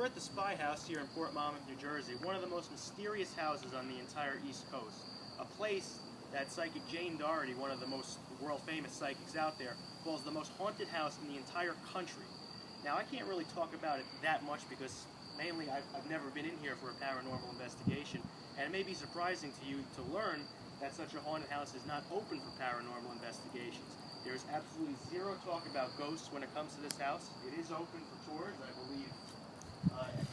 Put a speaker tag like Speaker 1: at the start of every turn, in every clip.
Speaker 1: at the Spy House here in Port Monmouth, New Jersey, one of the most mysterious houses on the entire East Coast. A place that psychic Jane Doherty, one of the most world-famous psychics out there, calls the most haunted house in the entire country. Now, I can't really talk about it that much because mainly I've never been in here for a paranormal investigation, and it may be surprising to you to learn that such a haunted house is not open for paranormal investigations. There's absolutely zero talk about ghosts when it comes to this house. It is open for tours, I believe,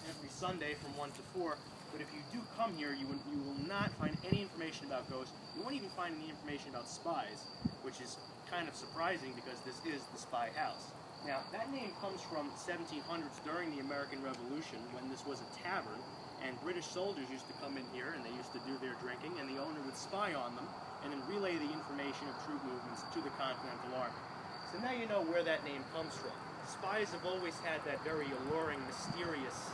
Speaker 1: every Sunday from 1 to 4. But if you do come here, you will not find any information about ghosts. You won't even find any information about spies, which is kind of surprising because this is the Spy House. Now, that name comes from the 1700s during the American Revolution when this was a tavern, and British soldiers used to come in here and they used to do their drinking, and the owner would spy on them and then relay the information of troop movements to the Continental Army. So now you know where that name comes from. Spies have always had that very alluring, mysterious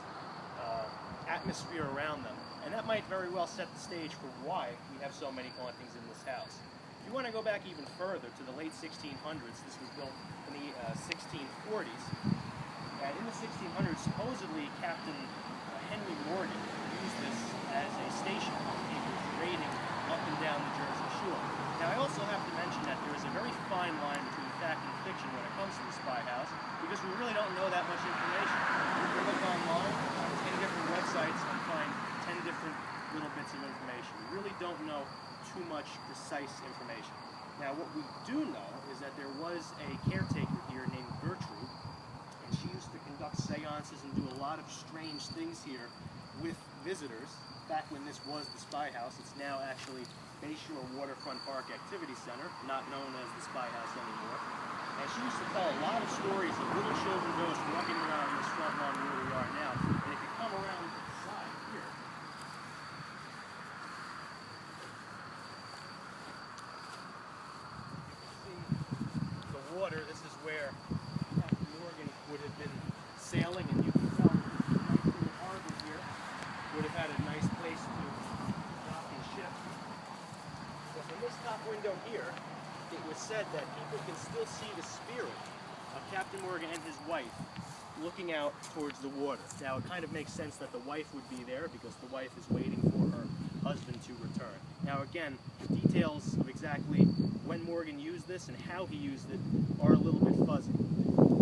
Speaker 1: atmosphere around them, and that might very well set the stage for why we have so many hauntings in this house. If you want to go back even further to the late 1600s, this was built in the 1640s, and in the 1600s, supposedly Captain Henry Morgan used this as a station when he was raiding up and down the Jersey Shore. Now, I also have to mention that there is a very fine line between fact and fiction when it comes to the Spy House, because we really don't know that much information. You can look online on 10 different websites and find 10 different little bits of information. We really don't know too much precise information. Now, what we do know is that there was a caretaker here named Gertrude, and she used to conduct seances and do a lot of strange things here with visitors. Back when this was the Spy House, it's now actually Bayshore Waterfront Park Activity Center, not known as the Spy House anymore. And she used to tell a lot of stories of little children ghosts walking around this front lawn where we are now. And if you come around to the side here, you can see the water. This is where Captain Morgan would have been sailing, and you can tell the nice little harbor here would have had a nice place to dock his ship. But from this top window here, it was said that people can still see the spirit of Captain Morgan and his wife looking out towards the water. Now, it kind of makes sense that the wife would be there because the wife is waiting for her husband to return. Now, again, the details of exactly when Morgan used this and how he used it are a little bit fuzzy.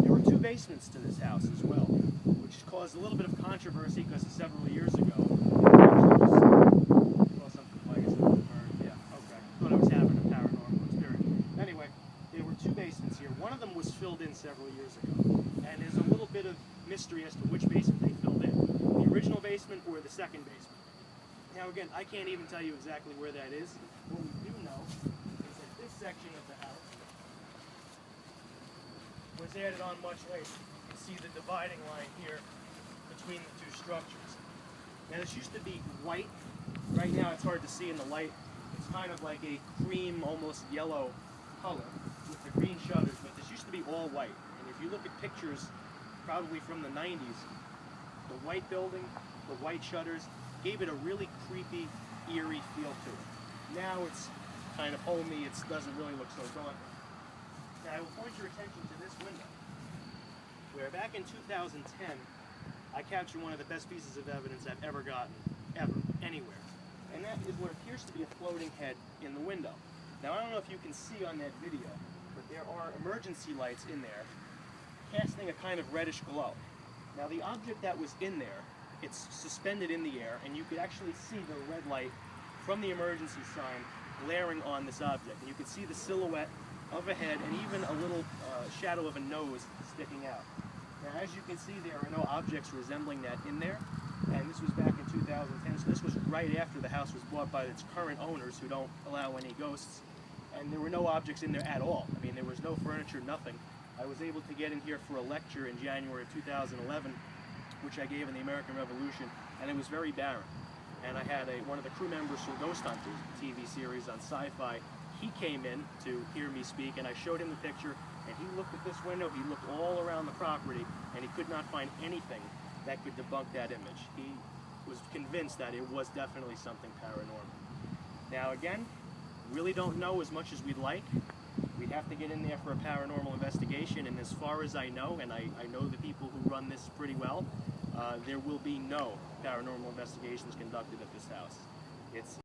Speaker 1: There were two basements to this house as well, which caused a little bit of controversy because several years ago, one of them was filled in several years ago, and there's a little bit of mystery as to which basement they filled in, the original basement or the second basement. Now again, I can't even tell you exactly where that is. What we do know is that this section of the house was added on much later. You can see the dividing line here between the two structures. Now this used to be white. Right now it's hard to see in the light. It's kind of like a cream, almost yellow color with the green shutters, but this used to be all white. And if you look at pictures probably from the 90s, the white building, the white shutters, gave it a really creepy, eerie feel to it. Now it's kind of homey, it doesn't really look so daunting. Now I will point your attention to this window, where back in 2010, I captured one of the best pieces of evidence I've ever gotten, anywhere. And that is what appears to be a floating head in the window. Now I don't know if you can see on that video, but there are emergency lights in there casting a kind of reddish glow. Now the object that was in there, it's suspended in the air, and you could actually see the red light from the emergency sign glaring on this object. And you can see the silhouette of a head and even a little shadow of a nose sticking out. Now as you can see, there are no objects resembling that in there, and this was back in 2010, so this was right after the house was bought by its current owners who don't allow any ghosts, and there were no objects in there at all. I mean, there was no furniture, nothing. I was able to get in here for a lecture in January of 2011, which I gave in the American Revolution, and it was very barren. And I had one of the crew members from Ghost Hunters, TV series on Sci-Fi. He came in to hear me speak, and I showed him the picture, and he looked at this window, he looked all around the property, and he could not find anything that could debunk that image. He was convinced that it was definitely something paranormal. Now again, really don't know as much as we'd like. We'd have to get in there for a paranormal investigation, and as far as I know, and I know the people who run this pretty well, there will be no paranormal investigations conducted at this house. It's